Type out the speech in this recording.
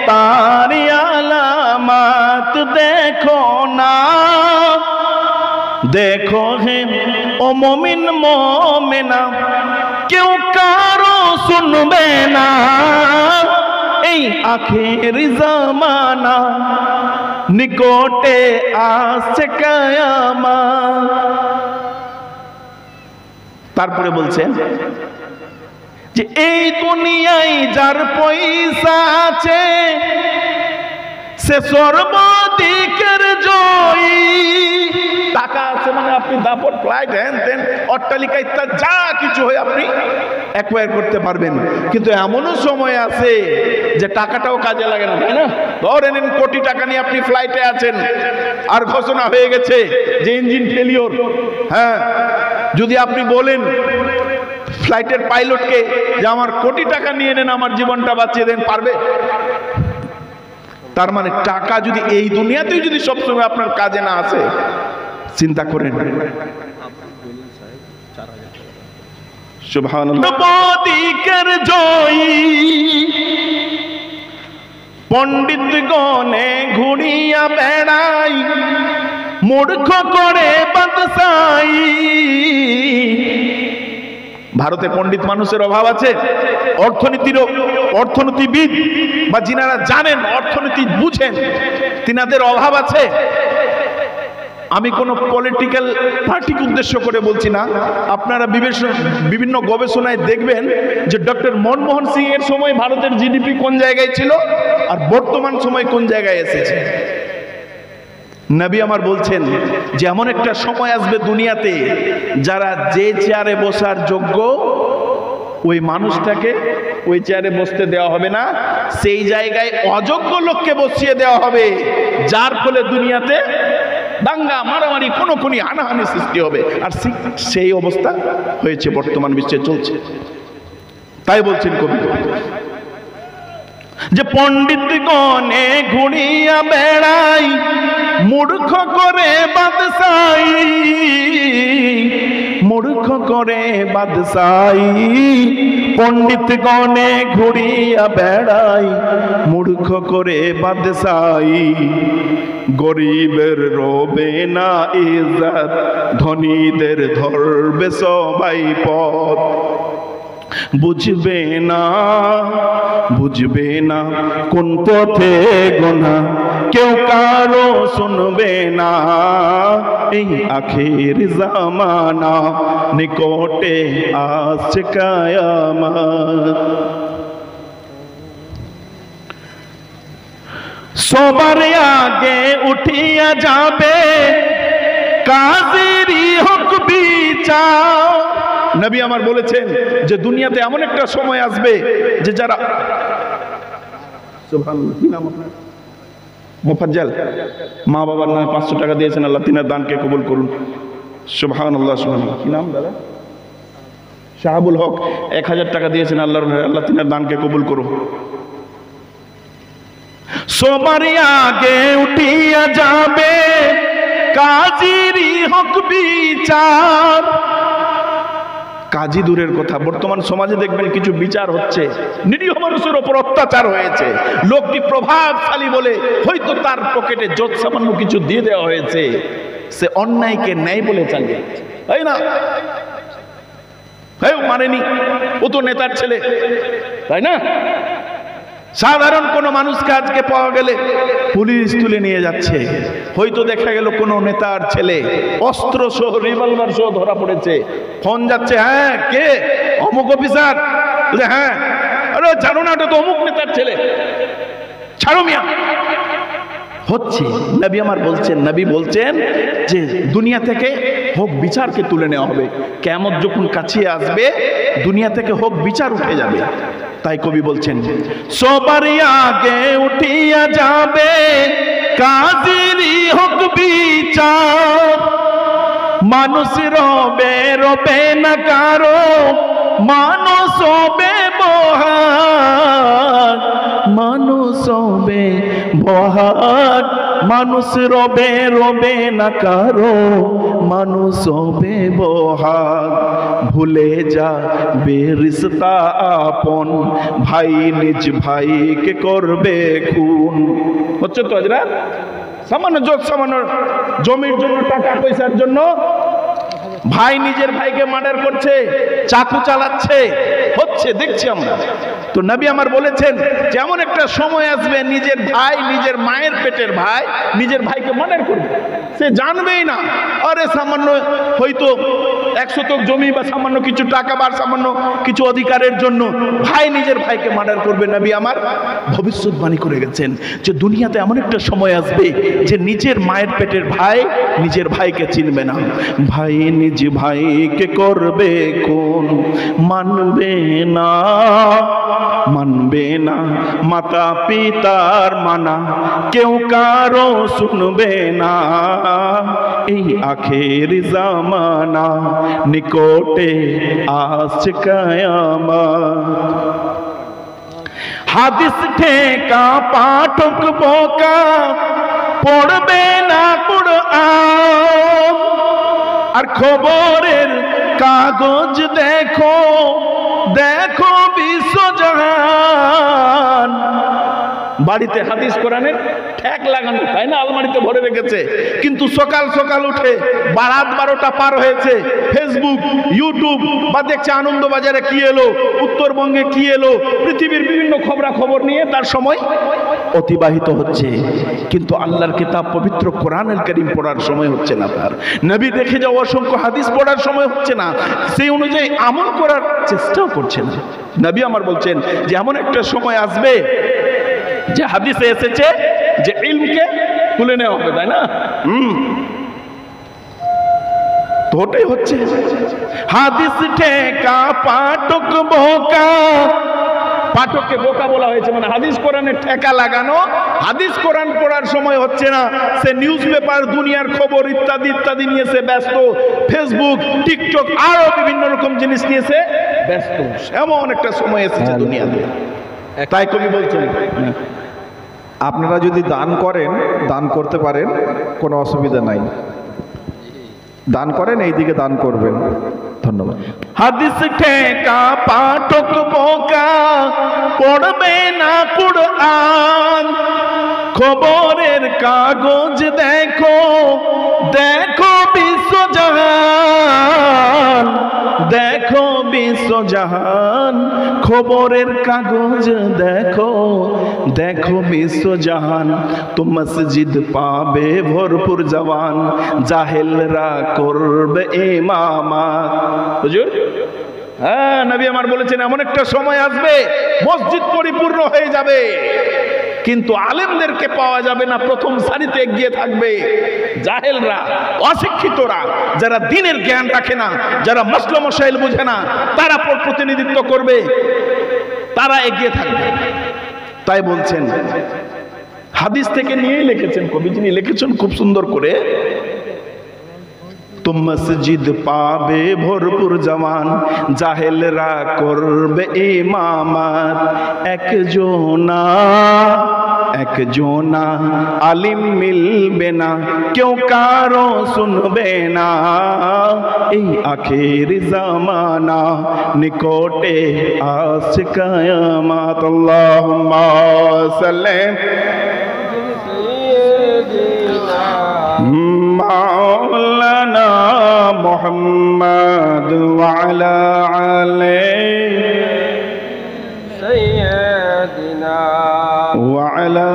তারি আলামত দেখো না, দেখো হে ও মুমিন মুমিনা, কেউ কারো শুনবে না এই আখেরি জামানা, নিকটে আসছে কিয়ামত। তারপরে বলছেন যে এই দুনিয়ায় যার পয়সা আছে সে সর্বদিকের জয়ী। টাকা আছে মানে আপনি দাপট, ফ্লাইট, হ্যান ত্যান, অট্টালিকা ইত্যাদি যা কিছু হয় আপনি অ্যাকোয়ার করতে পারবেন। কিন্তু এমনও সময় আছে যে টাকাটাও কাজে লাগে না, তাই না? ধরে নেন কোটি টাকা নিয়ে আপনি ফ্লাইটে আছেন, আর ঘোষণা হয়ে গেছে যে ইঞ্জিন ফেলিওর। হ্যাঁ, যদি আপনি বলেন ফ্লাইটের পাইলটকে যে আমার কোটি টাকা নিয়ে নেন, আমার জীবনটা বাঁচিয়ে দেন, পারবে? তার মানে টাকা যদি এই দুনিয়াতেই যদি সবসময় আপনার কাজে না আসে, চিন্তা করেন। সুবহানাল্লাহ। পণ্ডিত গণে ঘুরিয়া বেড়াই, মূর্খ করে বাদশাই। ভারতে পণ্ডিত মানুষের অভাব আছে, অর্থনীতিবিদ বা যিনারা জানেন অর্থনীতি বুঝেন তিনাদের অভাব আছে। আমি কোনো পলিটিক্যাল পার্টিকে উদ্দেশ্য করে বলছি না। আপনারা বিভিন্ন গবেষণায় দেখবেন যে ডক্টর মনমোহন সিং এর সময় ভারতের জিডিপি কোন জায়গায় ছিল আর বর্তমান সময় কোন জায়গায় এসেছে। নবী আমার বলছেন যে এমন একটা সময় আসবে দুনিয়াতে যারা যে চেয়ারে বসার যোগ্য ওই মানুষটাকে ওই চেয়ারে বসতে দেওয়া হবে না, সেই জায়গায় অযোগ্য লোককে বসিয়ে দেওয়া হবে, যার ফলে দুনিয়াতে দাঙ্গা মারামারি খুনোখুনি হানাহানি সৃষ্টি হবে। আর সেই অবস্থা হয়েছে বর্তমান বিশ্বে চলছে। তাই বলছেন কবি যে পণ্ডিত গণে ঘুরিয়া বেড়াই, মূর্খ করে বাদশাই, মূর্খ করে বাদশাই। পণ্ডিত গণে ঘুরিয়া বেড়াই, মূর্খ করে বাদশাই। গরিবের রবে না ইজ্জত, ধনীদের ধরবে সবাই পথ। বুঝবে না কোন পথে গোনা, কেউ কারো শুনবে না এই আখের জামানা, নিকটে আসছে কিয়ামত। সবার আগে উঠিয়া যাবে কাজেরই হক বিচার। নবী আমার বলেছেন যে দুনিয়াতে এমন একটা সময় আসবে যে যারা সুবহানাল্লাহ, কি নাম আপনার? মুফাজ্জল, মা বাবার নামে 500 টাকা দিয়েছেন, আল্লাহ তিনার দানকে কবুল করুন। সুবহানাল্লাহ, সুবহানাল্লাহ। কি নাম দাদা? শাহাবুল হক 1000 টাকা দিয়েছেন, আল্লাহ তিনার দানকে কবুল করুন। সবার আগে উঠিয়া যাবে কাজেরই হক বিচার। কাজী দূরের কথা, বর্তমান সমাজে দেখবেন কিছু বিচার হচ্ছে, নিরীহ মানুষের ওপর অত্যাচার হয়েছে। লোকটি প্রভাবশালী বলে হয়তো তার পকেটে যত সামান্য কিছু দিয়ে দেওয়া হয়েছে, সে অন্যায়কে ন্যায় বলে চালিয়ে, তাই না? মানেনি, ও তো নেতার ছেলে, তাই না? সাধারণ কোন মানুষকে আজকে পাওয়া গেলে পুলিশ তুলে নিয়ে যাচ্ছে। হয়তো দেখা গেল কোন নেতার ছেলে অস্ত্র সহ, রিভলভার সহ ধরা পড়েছে। ফোন যাচ্ছে, হ্যাঁ কে? অমুক অফিসার। হ্যাঁ, আরে জানো না, ওটা তো অমুক নেতার ছেলে, ছাড়ো মিয়া। হচ্ছে নবী আমার বলছেন, নবী বলছেন যে দুনিয়া থেকে হক বিচারকে তুলে নেওয়া হবে। কিয়ামত যখন কাছে আসবে দুনিয়া থেকে হক বিচার উঠে যাবে। তাই কবি বলছেন সবার আগে উঠিয়া যাবে কাজেরই হক বিচার। মানুষ রবে না কারো মানুষ ব্যবহার, মানুষ ব্যবহার, মানুষ রবে রবে না কারো, মানুষ ব্যবহার। ভুলে যা বেরিস্তা আপন, ভাই নিজ ভাইকে করবে খুন। হচ্ছে তো হাজরা, সামান্য জমির জন্য, টাকা পয়সার জন্য ভাই নিজের ভাইকে মার্ডার করছে, চাকু চালাচ্ছে, হচ্ছে দেখছি আমরা। তো নবী আমার বলেছেন যে এমন একটা সময় আসবে নিজের ভাই, নিজের মায়ের পেটের ভাই নিজের ভাইকে মার্ডার করবে, সে জানবেই না। আরে সামান্য হয়তো 1 শতক জমি বা সামান্য কিছু টাকা বা সামান্য কিছু অধিকারের জন্য ভাই নিজের ভাইকে মার্ডার করবে। নবী আমার ভবিষ্যৎবাণী করে গেছেন যে দুনিয়াতে এমন একটা সময় আসবে যে নিজের মায়ের পেটের ভাই নিজের ভাইকে চিনবে না, ভাই নিজ ভাইকে করবে খুন। মানবে না, মানবে না মাতা পিতার মানা, কেউ কারো শুনবে না। এই আখের জামানা নিকটে আসছে কিয়ামত। হাদিস ঠেকা পাঠক বোকা, পড়বে না কুরআন। আর খবরের কাগজ দেখো, দেখো বিশ্বজাহান। বাড়িতে হাদিস কোরআনের ঠেক লাগানো, তাই না, আলমারিতে ভরে রেখেছে, কিন্তু সকাল সকাল উঠে রাত 12টা পার হয়েছে, ফেসবুক, ইউটিউব বা দেখছে আনন্দবাজারে কি এলো, উত্তরবঙ্গে কি এলো, পৃথিবীর বিভিন্ন খবরাখবর নিয়ে তার সময় অতিবাহিত হচ্ছে। কিন্তু আল্লাহর কিতাব পবিত্র কোরআনুল কারীম পড়ার সময় হচ্ছে না, তার নবী দেখে যাও অসংখ্য হাদিস পড়ার সময় হচ্ছে না, সেই অনুযায়ী আমল করার চেষ্টাও করছে না। নবী আমার বলছেন যে এমন একটা সময় আসবে যে হাদিসে এসেছে যে ইলমকে তুলে নেওয়া হবে, তাই না? তো ওটাই হচ্ছে। হাদিস ঠেকা পাঠক বোকা, পাঠককে বোকা বলা হয়েছে, মানে হাদিস কোরআনের ঠেকা লাগানো। হাদিস কোরআন পড়ার সময় হচ্ছে না, সে নিউজ পেপার, দুনিয়ার খবর ইত্যাদি ইত্যাদি নিয়ে সে ব্যস্ত, ফেসবুক, টিকটক আরো বিভিন্ন রকম জিনিস নিয়ে সে ব্যস্ত। এমন একটা সময় এসেছে দুনিয়াতে। তাই কবি বলছেন আপনারা যদি দান করেন, দান করতে পারেন, কোনো অসুবিধা নাই, দান করেন, এই দিকে দান করবেন। ধন্যবাদ। হাদিস ঠেকা পাঠক বোকা, পড়বে না কুরআন। খবরের কাগজ দেখো, দেখো বিশ্বজাহান, দেখো বিশ্বজাহান। খবরের কাগজ দেখো, দেখো বিশ্বজাহান। তো মসজিদ পাবে ভরপুর জওয়ান, জাহেলরা করবে ইমামাত। হুজুর, হ্যাঁ, নবী আমার বলেছেন এমন একটা সময় আসবে মসজিদ পরিপূর্ণ হয়ে যাবে, কিন্তু আলেমদেরকে পাওয়া যাবে না, প্রথম সারিতে এগিয়ে থাকবে জাহেলরা, অশিক্ষিতরা, যারা দ্বীনের জ্ঞান রাখে না, যারা মাসলা মাসাইল বুঝে না, তারা প্রতিনিধিত্ব করবে, তারা এগিয়ে থাকবে। তাই বলছেন, হাদিস থেকে নিয়েই লিখেছেন, কবি যিনি লিখেছেন খুব সুন্দর করে, তো মসজিদ পাবে ভরপুর জওয়ান, জাহেলরা করবে ইমামাত। একজনা আলিম মিলবে না, কেউ কারো শুনবে না। এই আখের জামানা নিকটে আসছে কিয়ামত। আল্লাহুম্মা সাল্লি মাওলানা মুহাম্মদ ওয়া আলা আলি সাইয়্যিদিনা ওয়া আলা